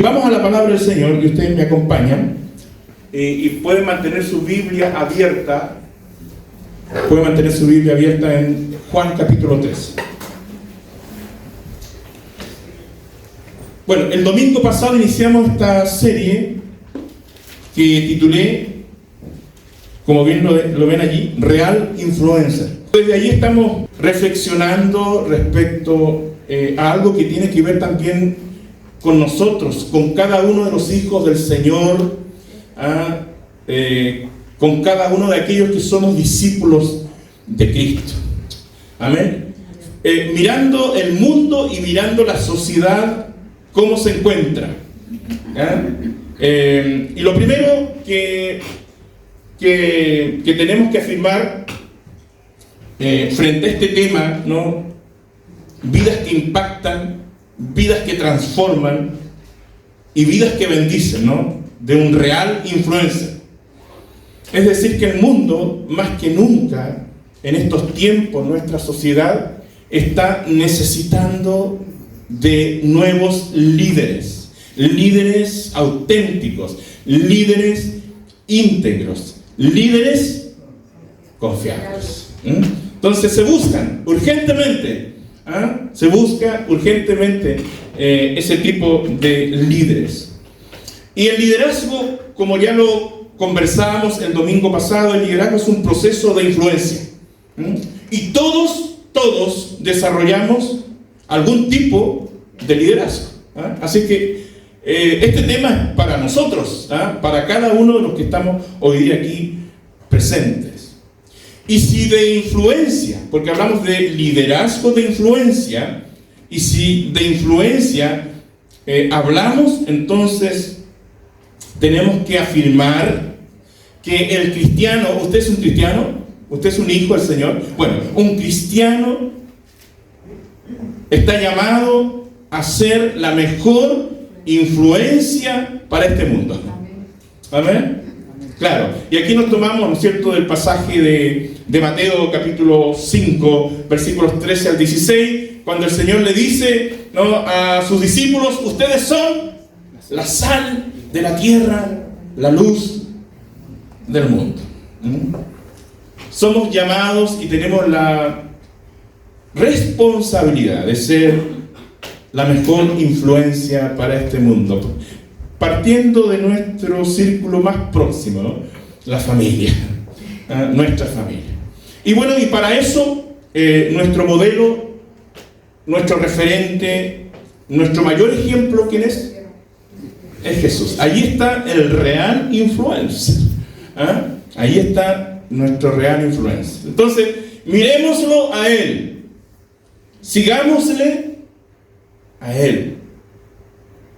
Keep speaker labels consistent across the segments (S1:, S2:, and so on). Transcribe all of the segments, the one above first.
S1: Vamos a la palabra del Señor y ustedes me acompañan y pueden mantener su Biblia abierta. Pueden mantener su Biblia abierta en Juan capítulo 13. Bueno, el domingo pasado iniciamos esta serie que titulé, como bien lo ven allí, Real Influencer. Desde allí estamos reflexionando respecto a algo que tiene que ver también con nosotros, con cada uno de los hijos del Señor, con cada uno de aquellos que somos discípulos de Cristo. Amén. Mirando el mundo y mirando la sociedad, cómo se encuentra. Y lo primero que tenemos que afirmar frente a este tema, ¿no? Vidas que impactan, vidas que transforman y vidas que bendicen, ¿no? De un real influencer. Es decir, que el mundo, más que nunca, en estos tiempos, nuestra sociedad está necesitando de nuevos líderes, líderes auténticos, líderes íntegros, líderes confiables. Entonces se buscan urgentemente, se busca urgentemente ese tipo de líderes. Y el liderazgo, como ya lo conversábamos el domingo pasado, el liderazgo es un proceso de influencia. Y todos desarrollamos algún tipo de liderazgo. Así que este tema es para nosotros, para cada uno de los que estamos hoy día aquí presentes. Y si de influencia, porque hablamos de liderazgo de influencia, y si de influencia hablamos, entonces tenemos que afirmar que el cristiano, ¿usted es un cristiano? ¿Usted es un hijo del Señor? Bueno, un cristiano está llamado a ser la mejor influencia para este mundo. Amén. Claro, y aquí nos tomamos, ¿no es cierto?, del pasaje de Mateo capítulo 5, versículos 13 al 16, cuando el Señor le dice, ¿no?, a sus discípulos: ustedes son la sal de la tierra, la luz del mundo. Somos llamados y tenemos la responsabilidad de ser la mejor influencia para este mundo, partiendo de nuestro círculo más próximo, ¿no? La familia, nuestra familia. Y bueno, y para eso nuestro modelo, nuestro referente, nuestro mayor ejemplo, ¿quién es? Es Jesús. Allí está el real influencer. Ahí está nuestro real influencer. Entonces, miremoslo a Él, sigámosle a Él,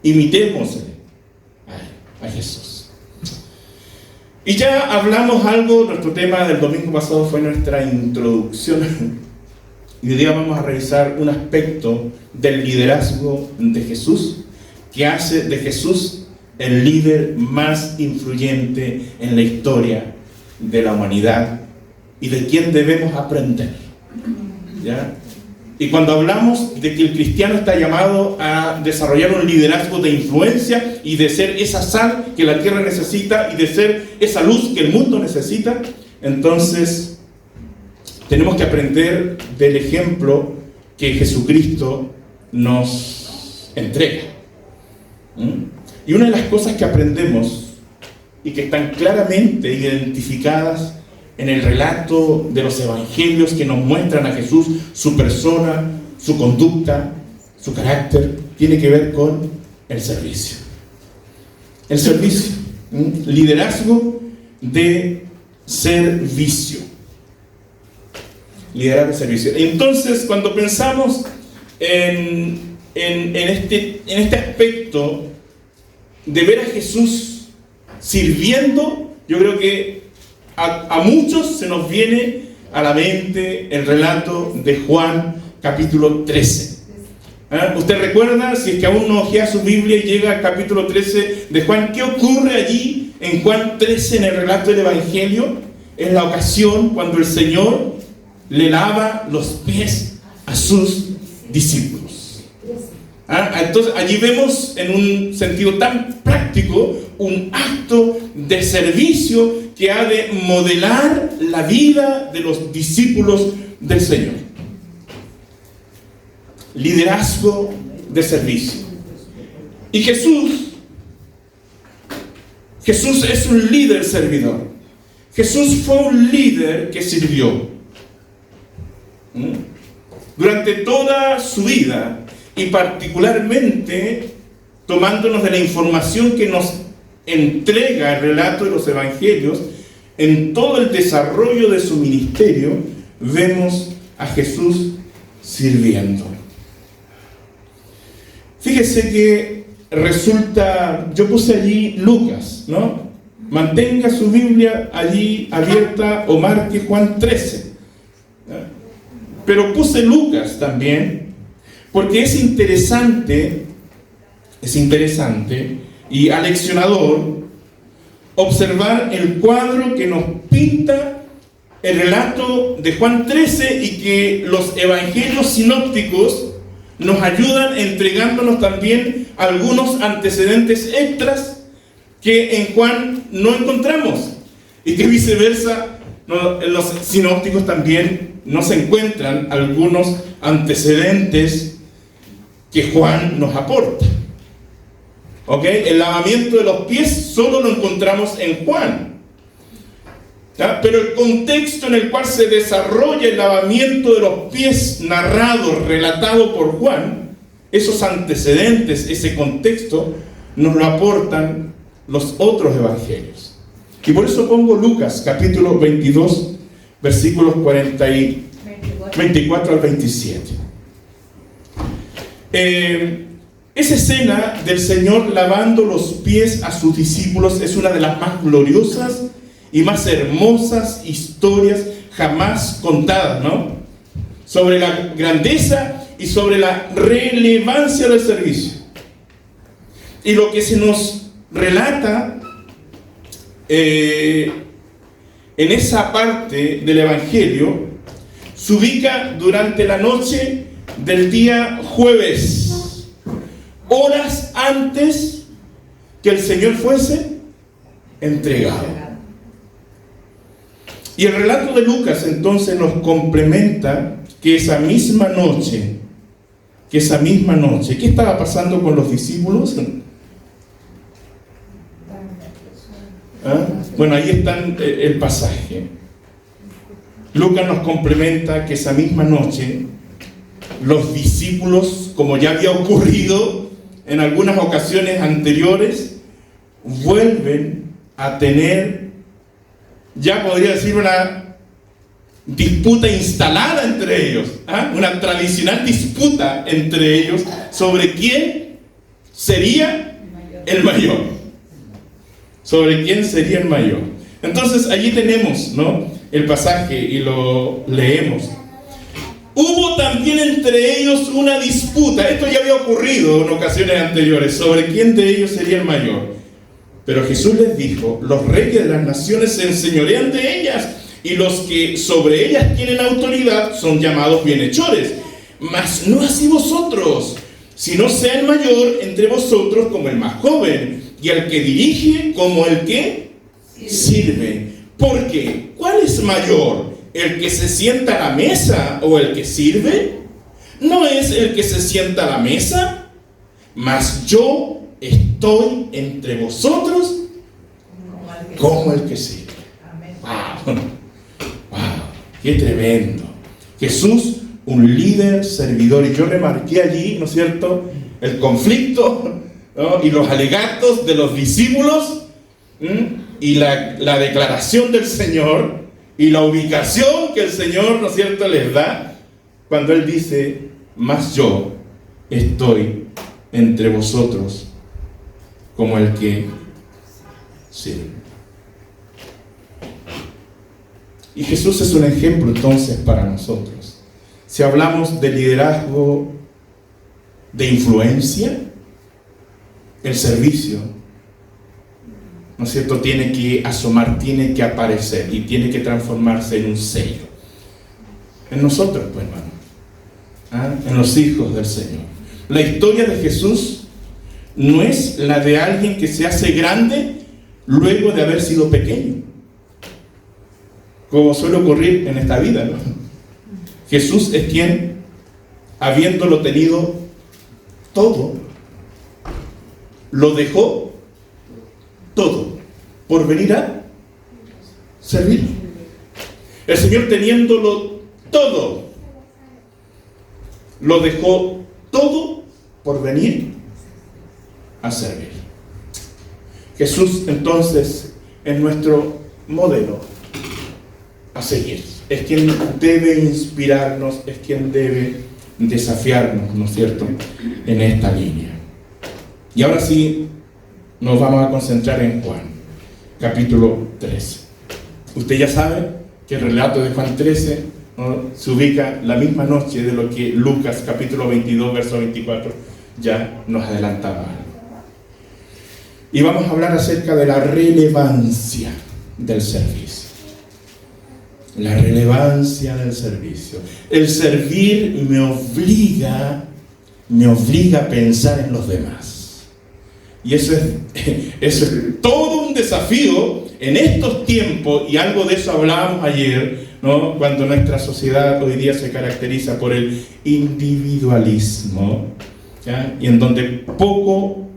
S1: imitémosle a Jesús. Y ya hablamos algo, nuestro tema del domingo pasado fue nuestra introducción, y hoy día vamos a revisar un aspecto del liderazgo de Jesús que hace de Jesús el líder más influyente en la historia de la humanidad y de quien debemos aprender. ¿Ya? Y cuando hablamos de que el cristiano está llamado a desarrollar un liderazgo de influencia y de ser esa sal que la tierra necesita y de ser esa luz que el mundo necesita, entonces tenemos que aprender del ejemplo que Jesucristo nos entrega. Y una de las cosas que aprendemos y que están claramente identificadas en el relato de los evangelios que nos muestran a Jesús, su persona, su conducta, su carácter, tiene que ver con el servicio. El servicio, liderazgo de servicio. Liderazgo de servicio. Entonces, cuando pensamos en este aspecto de ver a Jesús sirviendo, yo creo que a muchos se nos viene a la mente el relato de Juan capítulo 13. ¿Usted recuerda? Si es que aún no ojea su Biblia y llega al capítulo 13 de Juan, ¿qué ocurre allí en Juan 13 en el relato del Evangelio? Es la ocasión cuando el Señor le lava los pies a sus discípulos. Entonces allí vemos en un sentido tan práctico un acto de servicio que ha de modelar la vida de los discípulos del Señor. Liderazgo de servicio. Y Jesús es un líder servidor. Jesús fue un líder que sirvió. Durante toda su vida, y particularmente tomándonos de la información que nos entrega el relato de los evangelios, en todo el desarrollo de su ministerio, vemos a Jesús sirviendo. Fíjese que resulta, yo puse allí Lucas, ¿no? Mantenga su Biblia allí abierta o marque Juan 13. Pero puse Lucas también, porque es interesante y aleccionador observar el cuadro que nos pinta el relato de Juan 13 y que los evangelios sinópticos nos ayudan entregándonos también algunos antecedentes extras que en Juan no encontramos y que viceversa en los sinópticos también no se encuentran algunos antecedentes que Juan nos aporta. ¿Ok? El lavamiento de los pies solo lo encontramos en Juan. ¿Ya? Pero el contexto en el cual se desarrolla el lavamiento de los pies narrado, relatado por Juan, esos antecedentes, ese contexto, nos lo aportan los otros evangelios. Y por eso pongo Lucas, capítulo 22, versículos 24 al 27. Esa escena del Señor lavando los pies a sus discípulos es una de las más gloriosas y más hermosas historias jamás contadas, ¿no? Sobre la grandeza y sobre la relevancia del servicio. Y lo que se nos relata en esa parte del Evangelio se ubica durante la noche del día jueves, horas antes que el Señor fuese entregado. Y el relato de Lucas entonces nos complementa que esa misma noche, ¿qué estaba pasando con los discípulos? Bueno, ahí está el pasaje. Lucas nos complementa que esa misma noche los discípulos, como ya había ocurrido en algunas ocasiones anteriores, vuelven a tener, ya podría decir, una disputa instalada entre ellos, una tradicional disputa entre ellos sobre quién sería el mayor. Sobre quién sería el mayor. Entonces allí tenemos, ¿no?, el pasaje y lo leemos. Hubo también entre ellos una disputa. Esto ya había ocurrido en ocasiones anteriores, sobre quién de ellos sería el mayor. Pero Jesús les dijo: los reyes de las naciones se enseñorean de ellas, y los que sobre ellas tienen autoridad son llamados bienhechores. Mas no así vosotros, sino sea el mayor entre vosotros como el más joven, y el que dirige como el que sirve. Porque, ¿cuál es mayor? ¿El que se sienta a la mesa o el que sirve? ¿No es el que se sienta a la mesa? Mas yo estoy entre vosotros como el que sirve. ¡Wow! ¡Qué tremendo! Jesús, un líder servidor. Y yo remarqué allí, ¿no es cierto?, el conflicto, ¿no?, y los alegatos de los discípulos, y la declaración del Señor y la ubicación que el Señor, ¿no es cierto?, les da cuando Él dice: mas yo estoy entre vosotros como el que sirve. Y Jesús es un ejemplo entonces para nosotros. Si hablamos de liderazgo, de influencia, el servicio, ¿no es cierto?, tiene que asomar, tiene que aparecer y tiene que transformarse en un sello. En nosotros, pues, hermano, en los hijos del Señor. La historia de Jesús no es la de alguien que se hace grande luego de haber sido pequeño, como suele ocurrir en esta vida, ¿no? Jesús es quien, habiéndolo tenido todo, lo dejó todo por venir a servir. El Señor, teniéndolo todo, lo dejó todo por venir a servir. Jesús, entonces, es nuestro modelo a seguir. Es quien debe inspirarnos, es quien debe desafiarnos, ¿no es cierto?, en esta línea. Y ahora sí, nos vamos a concentrar en Juan, capítulo 13. Usted ya sabe que el relato de Juan 13, ¿no?, se ubica la misma noche de lo que Lucas, capítulo 22, verso 24, ya nos adelantaba. Y vamos a hablar acerca de la relevancia del servicio. La relevancia del servicio. El servir me obliga a pensar en los demás. Y eso es todo un desafío en estos tiempos, y algo de eso hablábamos ayer, ¿no?, cuando nuestra sociedad hoy día se caracteriza por el individualismo, ¿ya?, y en donde poco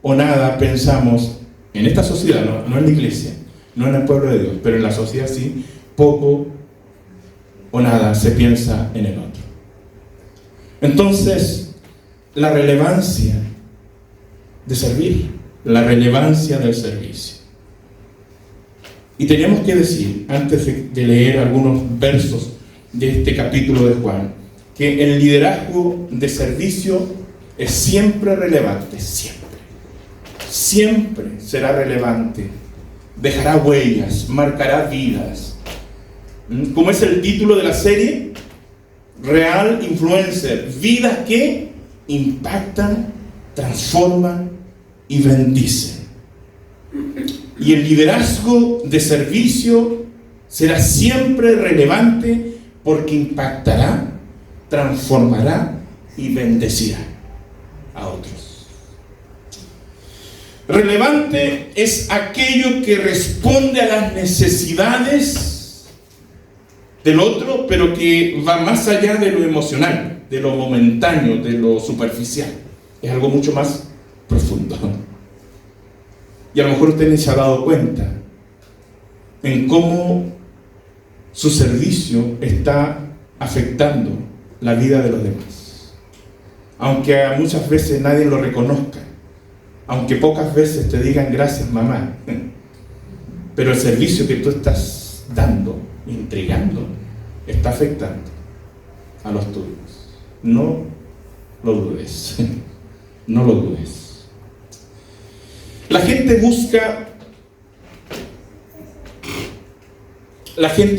S1: o nada pensamos en esta sociedad, no en la iglesia, no en el pueblo de Dios, pero en la sociedad sí, poco o nada se piensa en el otro. Entonces, la relevancia de servir, la relevancia del servicio. Y tenemos que decir, antes de leer algunos versos de este capítulo de Juan, que el liderazgo de servicio es siempre relevante, siempre será relevante, dejará huellas, marcará vidas. ¿Cómo es el título de la serie? Real Influencer, vidas que impactan, transforman y bendicen. Y el liderazgo de servicio será siempre relevante porque impactará, transformará y bendecirá a otros. Relevante es aquello que responde a las necesidades del otro, pero que va más allá de lo emocional, de lo momentáneo, de lo superficial. Es algo mucho más profundo. Y a lo mejor usted se ha dado cuenta en cómo su servicio está afectando la vida de los demás. Aunque muchas veces nadie lo reconozca, aunque pocas veces te digan gracias mamá, pero el servicio que tú estás dando, entregando, está afectando a los tuyos. No lo dudes, no lo dudes. La gente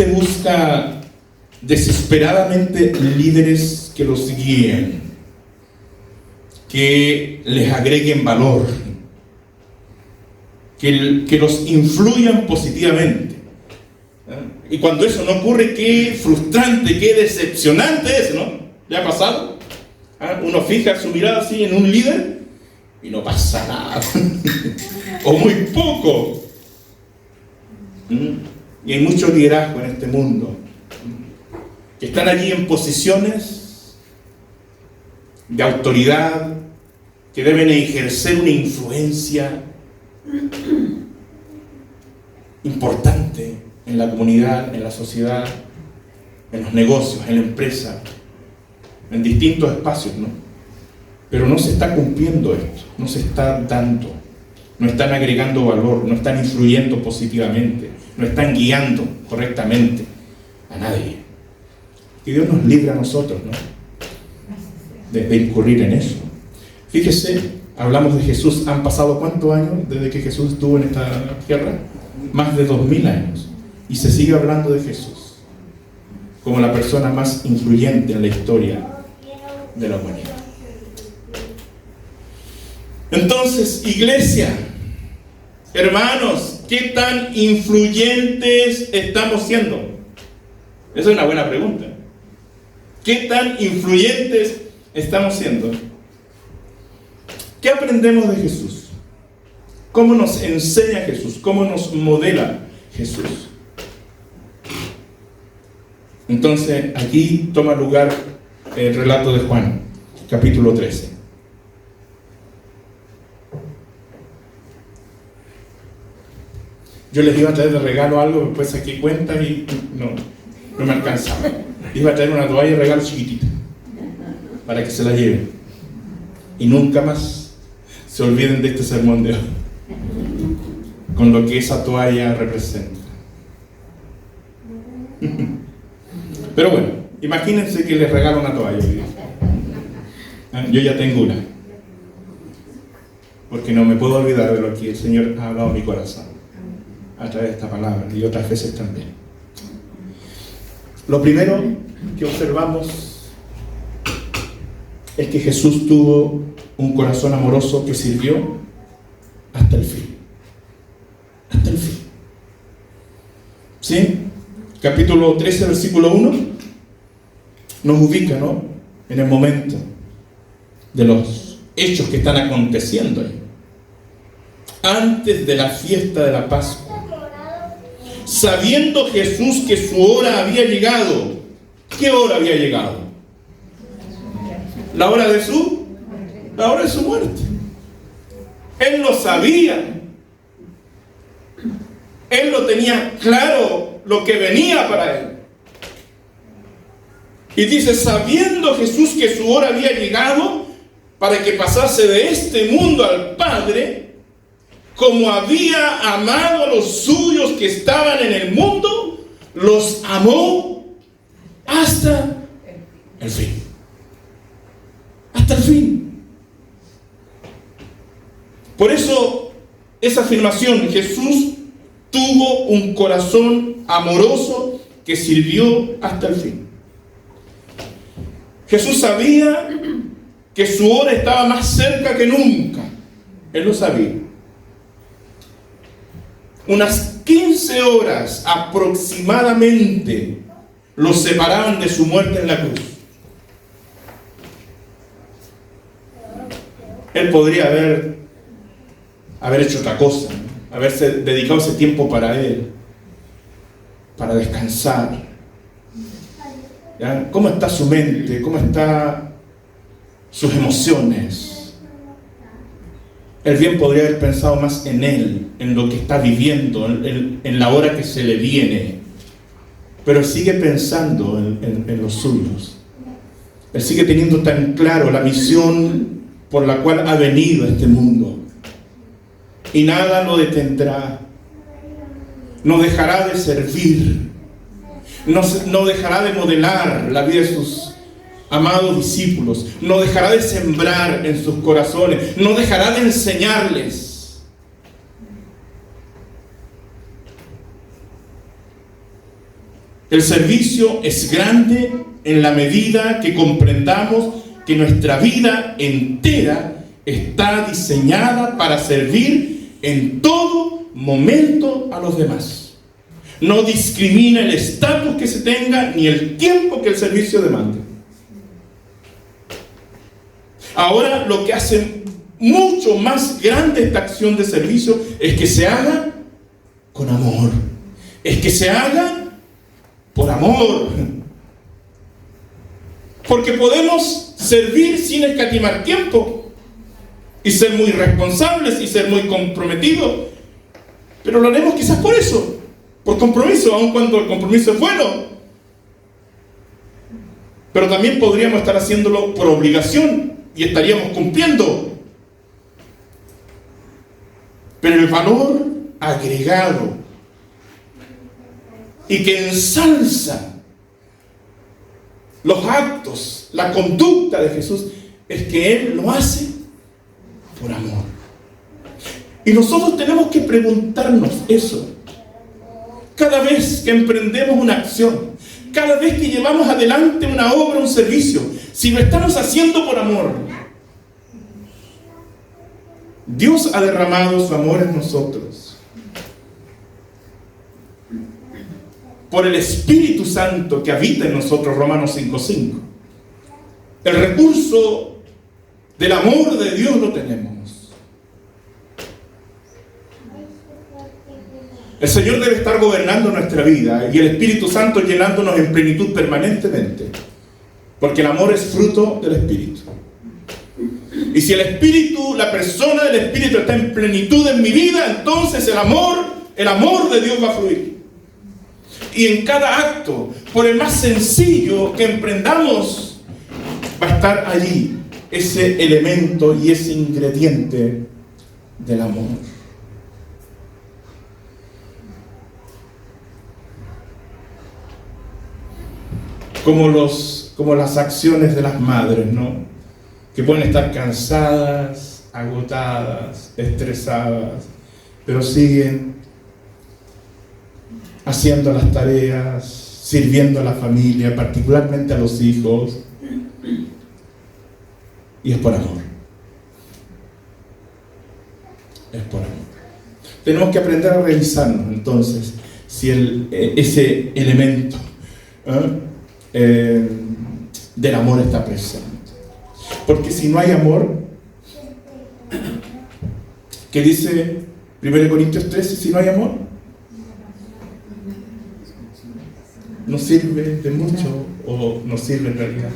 S1: busca desesperadamente líderes que los guíen, que les agreguen valor, que los influyan positivamente. Y cuando eso no ocurre, qué frustrante, qué decepcionante es, ¿no? ¿Le ha pasado? Uno fija su mirada así en un líder y no pasa nada, o muy poco. Y hay mucho liderazgo en este mundo que están allí en posiciones de autoridad, que deben ejercer una influencia importante en la comunidad, en la sociedad, en los negocios, en la empresa, en distintos espacios, ¿no? Pero no se está cumpliendo esto, no se está dando, no están agregando valor, no están influyendo positivamente, no están guiando correctamente a nadie. Que Dios nos libre a nosotros, ¿no?, de incurrir en eso. Fíjese, hablamos de Jesús, han pasado ¿cuántos años desde que Jesús estuvo en esta tierra? Más de 2000 años. Y se sigue hablando de Jesús como la persona más influyente en la historia de la humanidad. Entonces, iglesia, hermanos, ¿qué tan influyentes estamos siendo? Esa es una buena pregunta. ¿Qué tan influyentes estamos siendo? ¿Qué aprendemos de Jesús? ¿Cómo nos enseña Jesús? ¿Cómo nos modela Jesús? Entonces, aquí toma lugar el relato de Juan, capítulo 13. Yo les iba a traer de regalo algo, después saqué cuenta y no me alcanzaba. Iba a traer una toalla de regalo chiquitita, para que se la lleven. Y nunca más se olviden de este sermón de hoy, con lo que esa toalla representa. Pero bueno, imagínense que les regalo una toalla. Yo ya tengo una, porque no me puedo olvidar de lo que el Señor ha hablado en mi corazón a través de esta palabra y otras veces también. Lo primero que observamos es que Jesús tuvo un corazón amoroso que sirvió hasta el fin. Hasta el fin. ¿Sí? Capítulo 13, versículo 1 nos ubica, ¿no?, en el momento de los hechos que están aconteciendo ahí. Antes de la fiesta de la Pascua, sabiendo Jesús que su hora había llegado. ¿Qué hora había llegado? La hora de su muerte. Él lo sabía. Él lo tenía claro, lo que venía para él. Y dice, sabiendo Jesús que su hora había llegado para que pasase de este mundo al Padre, como había amado a los suyos que estaban en el mundo, los amó hasta el fin. Hasta el fin. Por eso, esa afirmación, Jesús tuvo un corazón amoroso que sirvió hasta el fin. Jesús sabía que su hora estaba más cerca que nunca. Él lo sabía. Unas 15 horas aproximadamente lo separaban de su muerte en la cruz. Él podría haber hecho otra cosa, ¿no?, haberse dedicado ese tiempo para él, para descansar. ¿Ya? ¿Cómo está su mente? ¿Cómo están sus emociones? Él bien podría haber pensado más en él, en lo que está viviendo, en la hora que se le viene. Pero él sigue pensando en los suyos. Él sigue teniendo tan claro la misión por la cual ha venido a este mundo. Y nada lo detendrá. No dejará de servir. No dejará de modelar la vida de sus amados discípulos. No dejará de sembrar en sus corazones. No dejará de enseñarles. El servicio es grande en la medida que comprendamos que nuestra vida entera está diseñada para servir en todo momento a los demás. No discrimina el estatus que se tenga ni el tiempo que el servicio demande. Ahora, lo que hace mucho más grande esta acción de servicio es que se haga con amor. Es que se haga por amor. Porque podemos servir sin escatimar tiempo y ser muy responsables y ser muy comprometidos, pero lo haremos quizás por eso, por compromiso, aun cuando el compromiso es bueno. Pero también podríamos estar haciéndolo por obligación y estaríamos cumpliendo. Pero el valor agregado y que ensalza los actos, la conducta de Jesús, es que Él lo hace por amor. Y nosotros tenemos que preguntarnos eso. Cada vez que emprendemos una acción, cada vez que llevamos adelante una obra, un servicio, si lo estamos haciendo por amor, Dios ha derramado su amor en nosotros. Por el Espíritu Santo que habita en nosotros, Romanos 5:5. El recurso del amor de Dios lo tenemos. El Señor debe estar gobernando nuestra vida y el Espíritu Santo llenándonos en plenitud permanentemente. Porque el amor es fruto del Espíritu. Y si el Espíritu, la persona del Espíritu está en plenitud en mi vida, entonces el amor de Dios va a fluir. Y en cada acto, por el más sencillo que emprendamos, va a estar allí ese elemento y ese ingrediente del amor. Como las acciones de las madres, ¿no? Que pueden estar cansadas, agotadas, estresadas, pero siguen haciendo las tareas, sirviendo a la familia, particularmente a los hijos, y es por amor. Es por amor. Tenemos que aprender a revisarnos entonces si ese elemento del amor está presente. Porque si no hay amor, ¿qué dice 1 Corintios 13? Si no hay amor, no sirve de mucho o no sirve en realidad.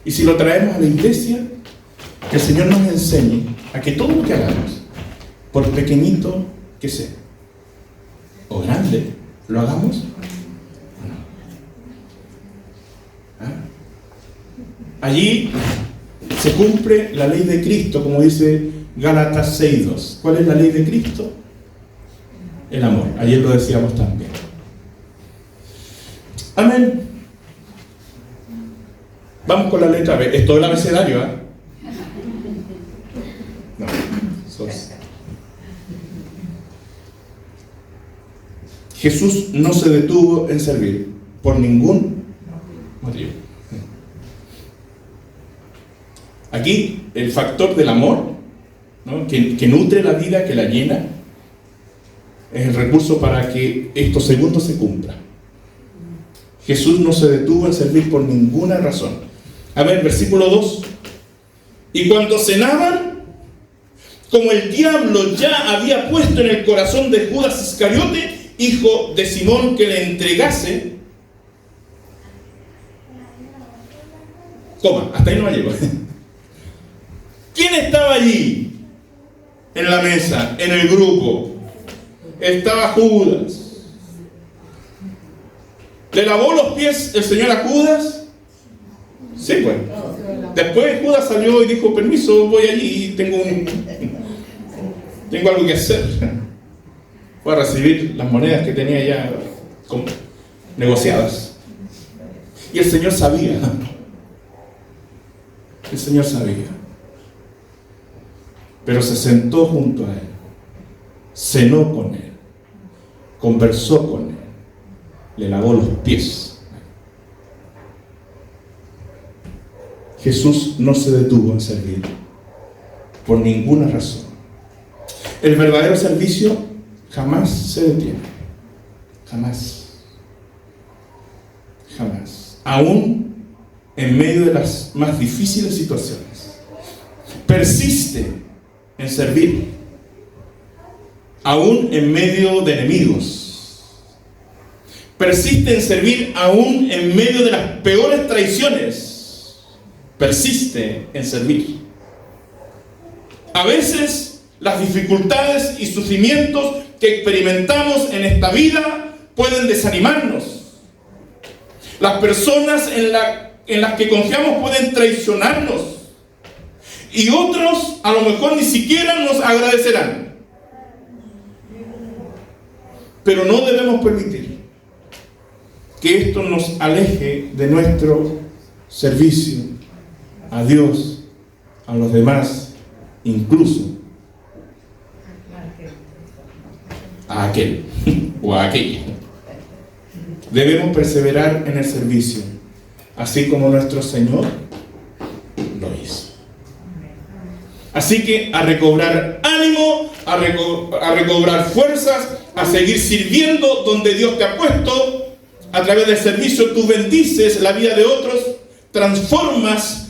S1: Y si lo traemos a la iglesia, que el Señor nos enseñe a que todo lo que hagamos, por pequeñito que sea o grande, lo hagamos. Allí se cumple la ley de Cristo, como dice Gálatas 6:2. ¿Cuál es la ley de Cristo? El amor. Ayer lo decíamos también. Amén. Vamos con la letra B. Es todo el abecedario, ¿eh? No, Jesús no se detuvo en servir por ningún motivo. Aquí el factor del amor, ¿no? que nutre la vida, que la llena, es el recurso para que esto segundo se cumpla. Jesús no se detuvo en servir por ninguna razón. A ver, versículo 2. Y cuando cenaban, como el diablo ya había puesto en el corazón de Judas Iscariote, hijo de Simón, que le entregase. Hasta ahí no llego. ¿Quién estaba allí? En la mesa, en el grupo. Estaba Judas. ¿Le lavó los pies el Señor a Judas? Sí, pues. Después Judas salió y dijo, permiso, voy allí, tengo algo que hacer. Voy a recibir las monedas que tenía ya negociadas. Y el Señor sabía. El Señor sabía. Pero se sentó junto a él. Cenó con él. Conversó con él. Le lavó los pies. Jesús no se detuvo en servir por ninguna razón. El verdadero servicio jamás se detiene. Jamás. Jamás. Aún en medio de las más difíciles situaciones. Persiste en servir. Aún en medio de enemigos. Persiste en servir aún en medio de las peores traiciones. Persiste en servir. A veces las dificultades y sufrimientos que experimentamos en esta vida pueden desanimarnos. Las personas en las que confiamos pueden traicionarnos. Y otros a lo mejor ni siquiera nos agradecerán. Pero no debemos permitir que esto nos aleje de nuestro servicio a Dios, a los demás, incluso a aquel o a aquella. Debemos perseverar en el servicio, así como nuestro Señor lo hizo. Así que a recobrar ánimo, a recobrar fuerzas, a seguir sirviendo donde Dios te ha puesto. A través del servicio tú bendices la vida de otros, transformas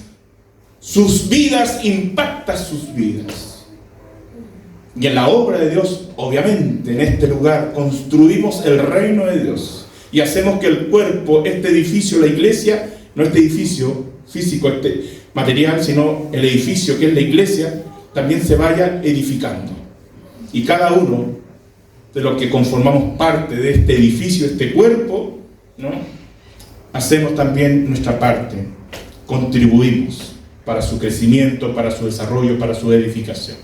S1: sus vidas, impactas sus vidas. Y en la obra de Dios, obviamente, en este lugar, construimos el reino de Dios. Y hacemos que el cuerpo, este edificio, la iglesia, no este edificio físico, este material, sino el edificio que es la iglesia, también se vaya edificando. Y cada uno de los que conformamos parte de este edificio, este cuerpo, ¿no?, hacemos también nuestra parte, contribuimos para su crecimiento, para su desarrollo, para su edificación.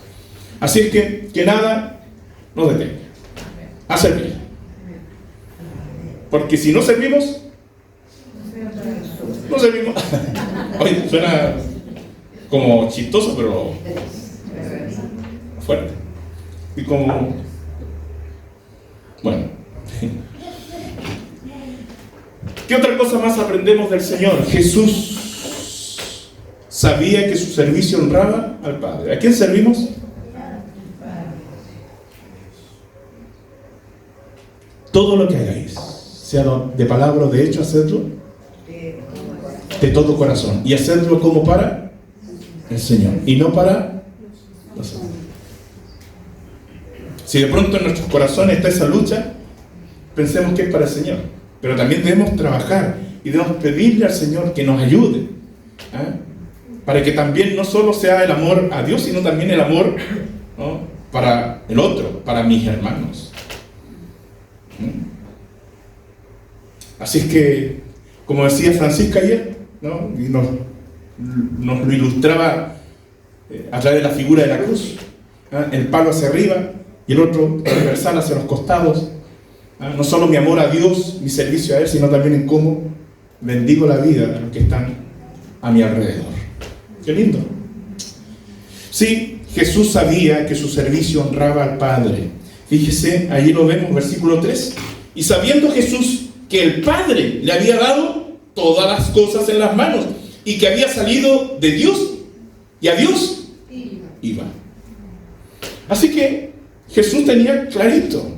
S1: Así es que nada nos detenga a servir. Porque si no servimos, no servimos. Oye, suena como chistoso, pero fuerte. Y como, bueno. ¿Qué otra cosa más aprendemos del Señor? Jesús sabía que su servicio honraba al Padre. ¿A quién servimos? Todo lo que hagáis, sea de palabra o de hecho, hacedlo de todo corazón. Y hacedlo como para el Señor y no para nosotros. Si de pronto en nuestros corazones está esa lucha, pensemos que es para el Señor. Pero también debemos trabajar y debemos pedirle al Señor que nos ayude, ¿eh?, para que también no solo sea el amor a Dios, sino también el amor, ¿no?, para el otro, para mis hermanos. Así es que, como decía Francisca ayer, ¿no?, y nos lo ilustraba a través de la figura de la cruz, ¿eh?, el palo hacia arriba y el otro transversal hacia los costados. No solo mi amor a Dios, mi servicio a Él, sino también en cómo bendigo la vida de los que están a mi alrededor. ¡Qué lindo! Sí, Jesús sabía que su servicio honraba al Padre. Fíjese, allí lo vemos, versículo 3. Y sabiendo Jesús que el Padre le había dado todas las cosas en las manos y que había salido de Dios y a Dios iba. Así que Jesús tenía clarito,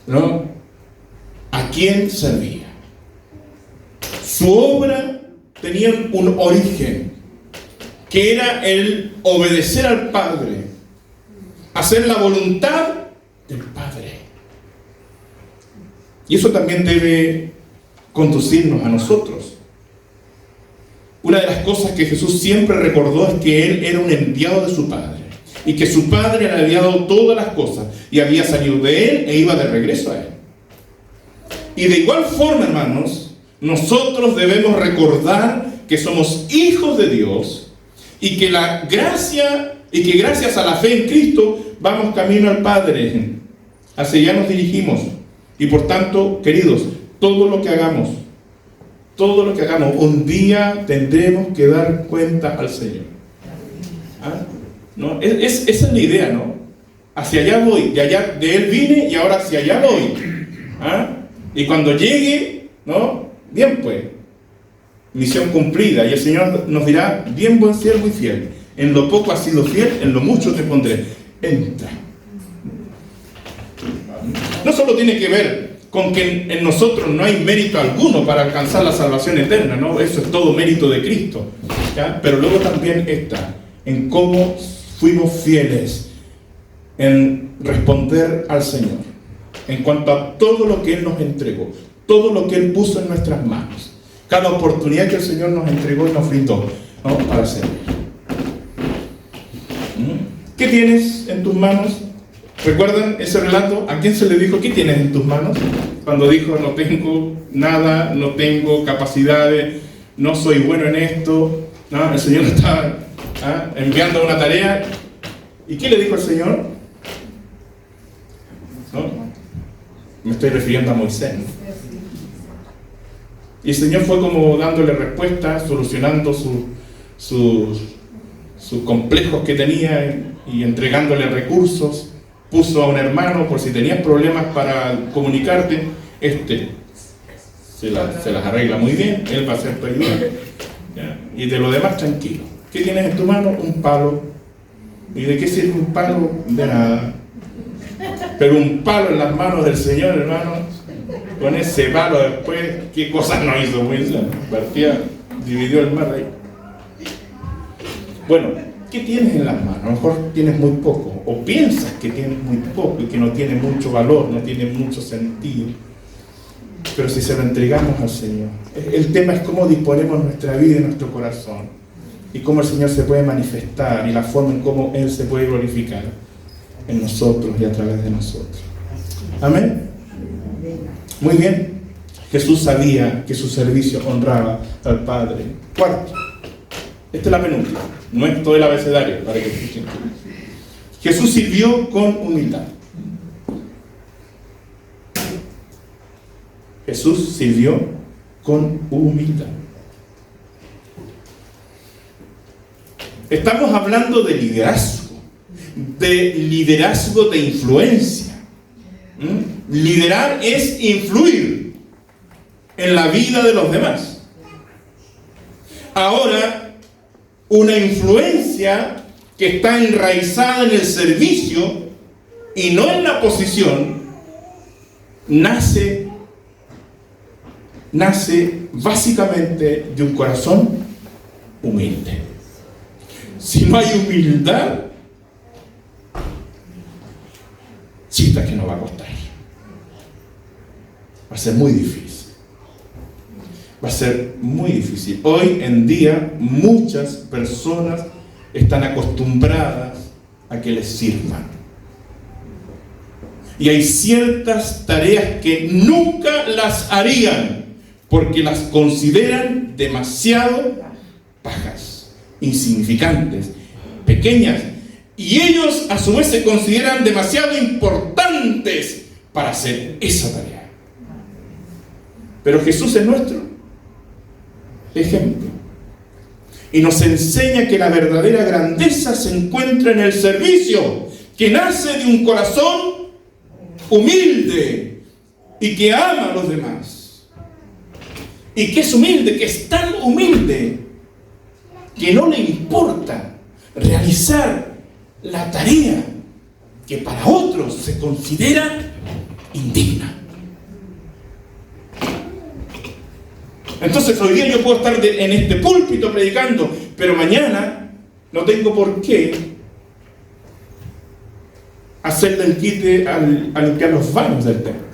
S1: ¿no?, a quién servía. Su obra tenía un origen, que era el obedecer al Padre, hacer la voluntad del Padre. Y eso también debe conducirnos a nosotros. Una de las cosas que Jesús siempre recordó es que Él era un enviado de su Padre, y que su Padre le había dado todas las cosas, y había salido de Él e iba de regreso a Él. Y de igual forma, hermanos, nosotros debemos recordar que somos hijos de Dios, y que gracias a la fe en Cristo vamos camino al Padre. Hacia allá nos dirigimos. Y por tanto, queridos, todo lo que hagamos, un día tendremos que dar cuenta al Señor. ¿Ah? ¿No? Esa es la idea, ¿no? Hacia allá voy, de Él vine y ahora hacia allá voy. ¿Ah? Y cuando llegue, ¿no?, bien pues, misión cumplida, y el Señor nos dirá: bien, buen siervo y fiel, en lo poco has sido fiel, en lo mucho te pondré, entra. No solo tiene que ver con que en nosotros no hay mérito alguno para alcanzar la salvación eterna, ¿no? Eso es todo mérito de Cristo, ¿ya? Pero luego también está en cómo fuimos fieles en responder al Señor, en cuanto a todo lo que Él nos entregó, todo lo que Él puso en nuestras manos, cada oportunidad que el Señor nos entregó y nos brindó, ¿no?, para servir. ¿Qué tienes en tus manos? ¿Recuerdan ese relato? ¿A quién se le dijo: ¿qué tienes en tus manos? Cuando dijo: no tengo nada, no tengo capacidades, no soy bueno en esto, ¿no? El Señor estaba enviando una tarea. ¿Y qué le dijo el Señor? ¿No? Me estoy refiriendo a Moisés, ¿no? Y el Señor fue como dándole respuesta, solucionando sus complejos que tenía y entregándole recursos. Puso a un hermano por si tenías problemas para comunicarte, se las arregla muy bien, él va a ser tu ayuda, ¿ya? Y de lo demás tranquilo. ¿Qué tienes en tu mano? Un palo. ¿Y de qué sirve un palo? De nada. Pero un palo en las manos del Señor, hermano, con ese palo después, ¿qué cosas no hizo Moisés? Partía, dividió el mar ahí. Bueno, ¿qué tienes en las manos? A lo mejor tienes muy poco, o piensas que tienes muy poco y que no tiene mucho valor, no tiene mucho sentido. Pero si se lo entregamos al Señor, el tema es cómo disponemos nuestra vida y nuestro corazón, y cómo el Señor se puede manifestar, y la forma en cómo Él se puede glorificar en nosotros y a través de nosotros. Amén. Muy bien. Jesús sabía que su servicio honraba al Padre. Cuarto, esta es la penúltima, no es todo el abecedario, para que escuchen. Jesús sirvió con humildad. Jesús sirvió con humildad. Estamos hablando de liderazgo de influencia. Liderar es influir en la vida de los demás. Ahora, una influencia que está enraizada en el servicio y no en la posición, nace básicamente de un corazón humilde. Si no hay humildad, chita que no va a costar. Va a ser muy difícil. Va a ser muy difícil. Hoy en día muchas personas están acostumbradas a que les sirvan. Y hay ciertas tareas que nunca las harían porque las consideran demasiado bajas, insignificantes, pequeñas. Y ellos a su vez se consideran demasiado importantes para hacer esa tarea. Pero Jesús es nuestro ejemplo. Y nos enseña que la verdadera grandeza se encuentra en el servicio, que nace de un corazón humilde y que ama a los demás. Y que es humilde, que es tan humilde que no le importa realizar la tarea que para otros se considera indigna. Entonces hoy día yo puedo estar en este púlpito predicando, pero mañana no tengo por qué hacerle el quite a limpiar los baños del templo.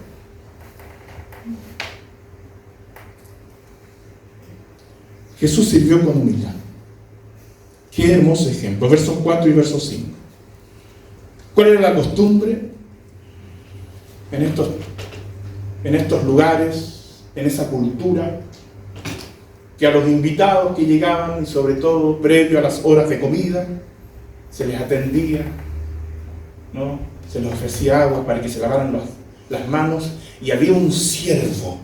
S1: Jesús sirvió con humildad. Qué hermoso ejemplo. Versos 4 y versos 5. ¿Cuál era la costumbre en estos lugares, en esa cultura? Que a los invitados que llegaban, y sobre todo previo a las horas de comida, se les atendía, ¿no? Se les ofrecía agua para que se lavaran las manos, y había un siervo,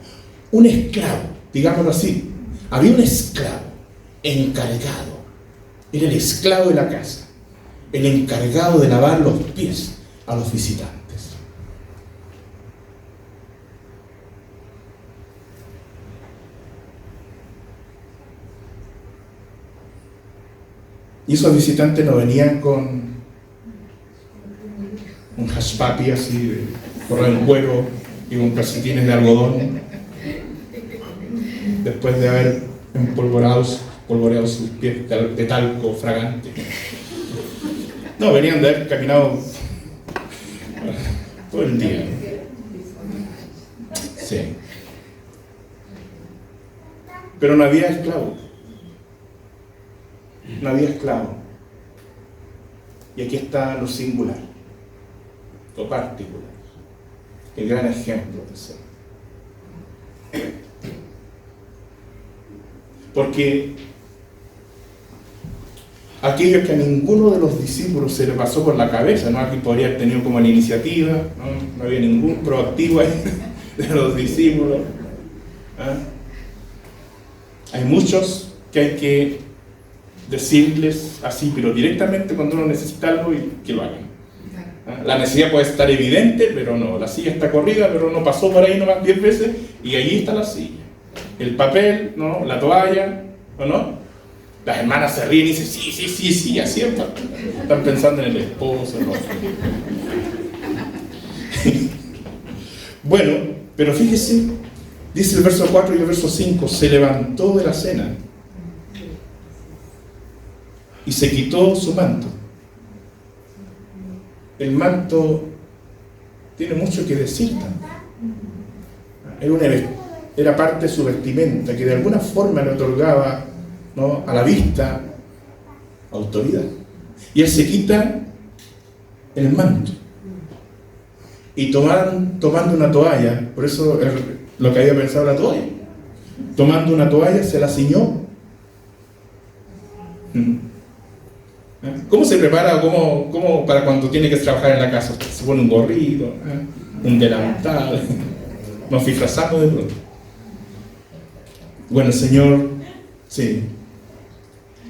S1: un esclavo, digámoslo así. Había un esclavo encargado, era el esclavo de la casa, el encargado de lavar los pies a los visitantes. Y esos visitantes no venían con un hash papi así, de correr en cuero y con calcetines de algodón, después de haber empolvoreado sus pies de talco fragante. No, venían de haber caminado todo el día. Sí. Pero no había esclavos. No había esclavo. Y aquí está lo singular, lo particular, el gran ejemplo de ser. Porque aquello que a ninguno de los discípulos se le pasó por la cabeza, ¿no? Aquí podría haber tenido como la iniciativa, no había ningún proactivo ahí de los discípulos. Hay muchos que hay que decirles así, pero directamente cuando uno necesita algo y que lo hagan. La necesidad puede estar evidente, pero no. La silla está corrida, pero no pasó por ahí nomás 10 veces y allí está la silla. El papel, ¿no? La toalla, ¿o no? Las hermanas se ríen y dicen, sí, así es. Están pensando en el esposo, ¿no? Bueno, pero fíjese, dice el verso 4 y el verso 5, se levantó de la cena. y se quitó su manto. El manto tiene mucho que decir también. Era parte de su vestimenta que de alguna forma le otorgaba, ¿no?, a la vista autoridad. Y él se quita el manto y tomando una toalla, por eso es lo que había pensado la toalla, tomando una toalla se la ciñó. ¿Cómo se prepara? ¿Cómo para cuando tiene que trabajar en la casa? Se pone un gorrito, un delantal, nos disfrazamos de pronto. Bueno, el Señor, sí,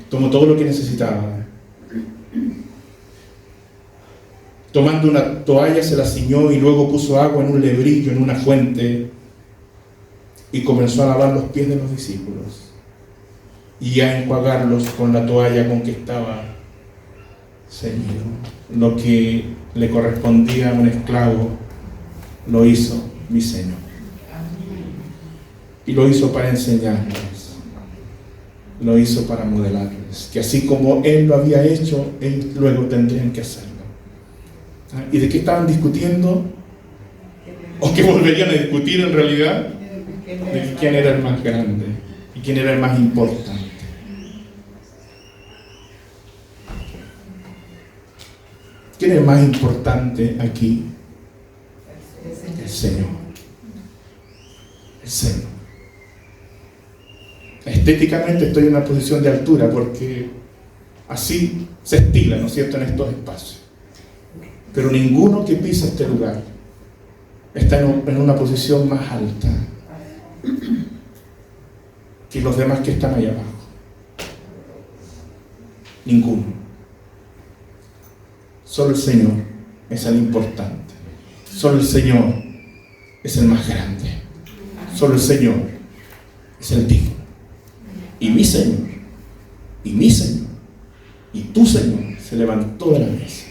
S1: tomó todo lo que necesitaba. Tomando una toalla se la ciñó y luego puso agua en un lebrillo, en una fuente, y comenzó a lavar los pies de los discípulos y a enjuagarlos con la toalla con que estaba ceñido. Lo que le correspondía a un esclavo lo hizo mi Señor, y lo hizo para enseñarles, lo hizo para modelarles, que así como Él lo había hecho, ellos luego tendrían que hacerlo. ¿Y de qué estaban discutiendo? ¿O qué volverían a discutir en realidad? De quién era el más grande y quién era el más importante. ¿Quién es el más importante aquí? El Señor. El Señor. Estéticamente estoy en una posición de altura porque así se estila, ¿no es cierto?, en estos espacios. Pero ninguno que pisa este lugar está en una posición más alta que los demás que están allá abajo. Ninguno. Solo el Señor es el importante. Solo el Señor es el más grande. Solo el Señor es el digno. Y mi Señor, y mi Señor, y tu Señor se levantó de la mesa,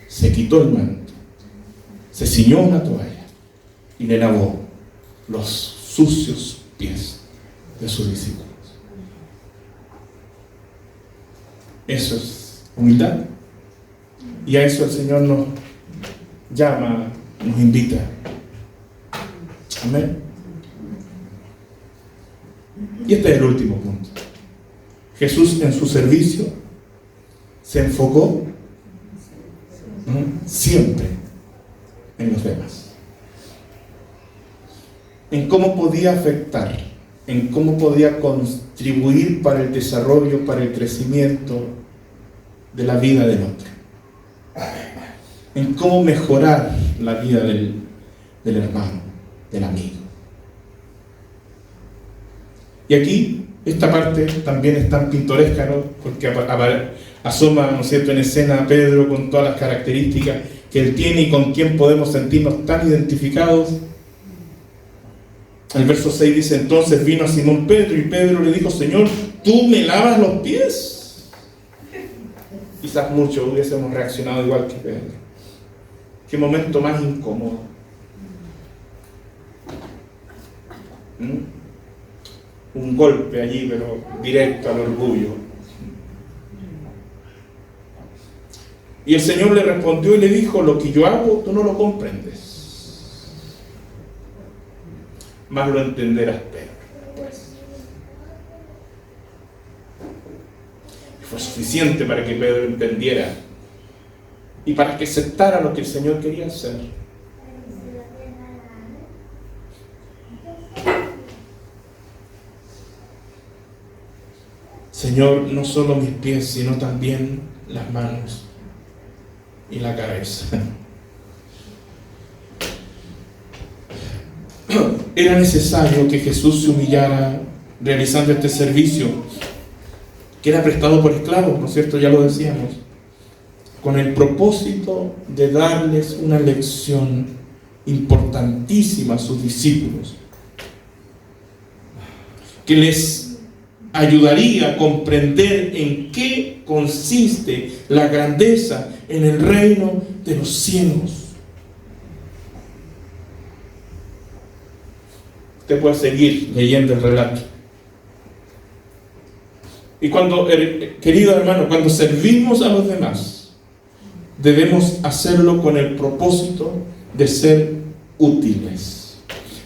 S1: se quitó el manto, se ciñó una toalla y le lavó los sucios pies de sus discípulos. Eso es humildad. Y a eso el Señor nos llama, nos invita. Amén. Y este es el último punto. Jesús en su servicio se enfocó siempre en los demás, en cómo podía afectar, en cómo podía contribuir para el desarrollo, para el crecimiento de la vida del otro, en cómo mejorar la vida del hermano, del amigo. Y aquí esta parte también es tan pintoresca, ¿no?, porque asoma, ¿no es cierto?, en escena a Pedro con todas las características que él tiene y con quien podemos sentirnos tan identificados. El verso 6 dice: entonces vino a Simón Pedro y Pedro le dijo: Señor, ¿tú me lavas los pies? Quizás muchos hubiésemos reaccionado igual que Pedro. Qué momento más incómodo. Un golpe allí, pero directo al orgullo. Y el Señor le respondió y le dijo: lo que yo hago, tú no lo comprendes, mas lo entenderás, Pedro. Y fue suficiente para que Pedro entendiera y para que aceptara lo que el Señor quería hacer. Señor, no solo mis pies, sino también las manos y la cabeza. Era necesario que Jesús se humillara realizando este servicio, que era prestado por esclavos, ¿no es cierto? Ya lo decíamos, con el propósito de darles una lección importantísima a sus discípulos, que les ayudaría a comprender en qué consiste la grandeza en el reino de los cielos. Usted puede seguir leyendo el relato Y cuando, querido hermano, cuando servimos a los demás, debemos hacerlo con el propósito de ser útiles,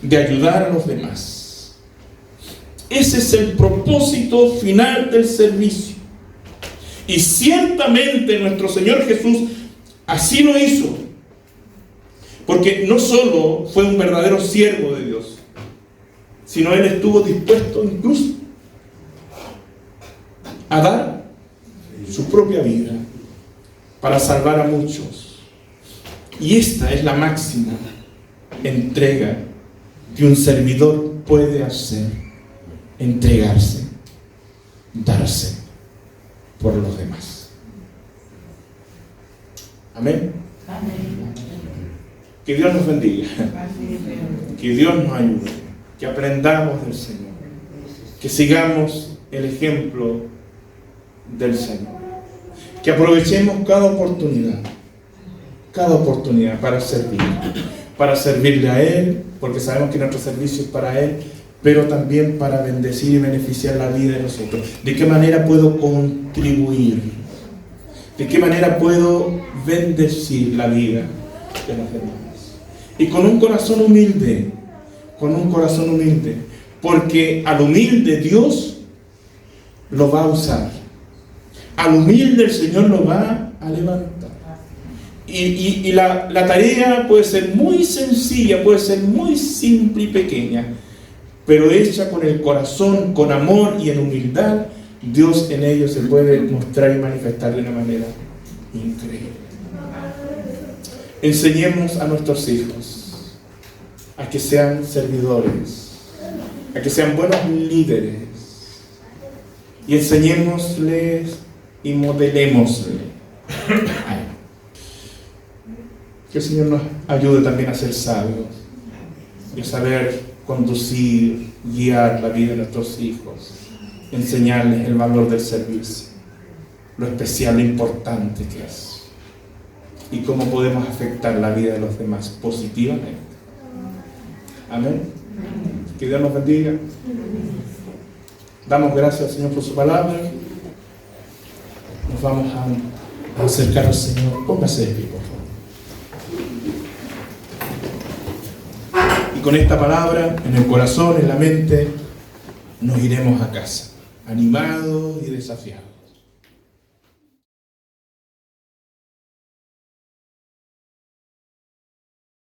S1: de ayudar a los demás. Ese es el propósito final del servicio. Y ciertamente nuestro Señor Jesús así lo hizo. Porque no solo fue un verdadero siervo de Dios, sino Él estuvo dispuesto incluso a dar su propia vida para salvar a muchos. Y esta es la máxima entrega que un servidor puede hacer: entregarse, darse por los demás. Amén. Que Dios nos bendiga, que Dios nos ayude, que aprendamos del Señor, que sigamos el ejemplo del Señor, que aprovechemos cada oportunidad para servirle a Él, porque sabemos que nuestro servicio es para Él, pero también para bendecir y beneficiar la vida de nosotros. ¿De qué manera puedo contribuir? ¿De qué manera puedo bendecir la vida de los demás? Y con un corazón humilde, porque al humilde Dios lo va a usar. Al humilde el Señor lo va a levantar. Y la tarea puede ser muy sencilla, puede ser muy simple y pequeña, pero hecha con el corazón, con amor y en humildad, Dios en ello se puede mostrar y manifestar de una manera increíble. Enseñemos a nuestros hijos a que sean servidores, a que sean buenos líderes, y enseñémosles y modelémosles. Que el Señor nos ayude también a ser sabios y a saber conducir, guiar la vida de nuestros hijos, enseñarles el valor del servicio, lo especial, lo importante que es, y cómo podemos afectar la vida de los demás positivamente. Amén. Que Dios nos bendiga. Damos gracias al Señor por su palabra. Nos vamos a acercar al Señor. Póngase de pie, por favor. Y con esta palabra en el corazón, en la mente, nos iremos a casa, animados y desafiados.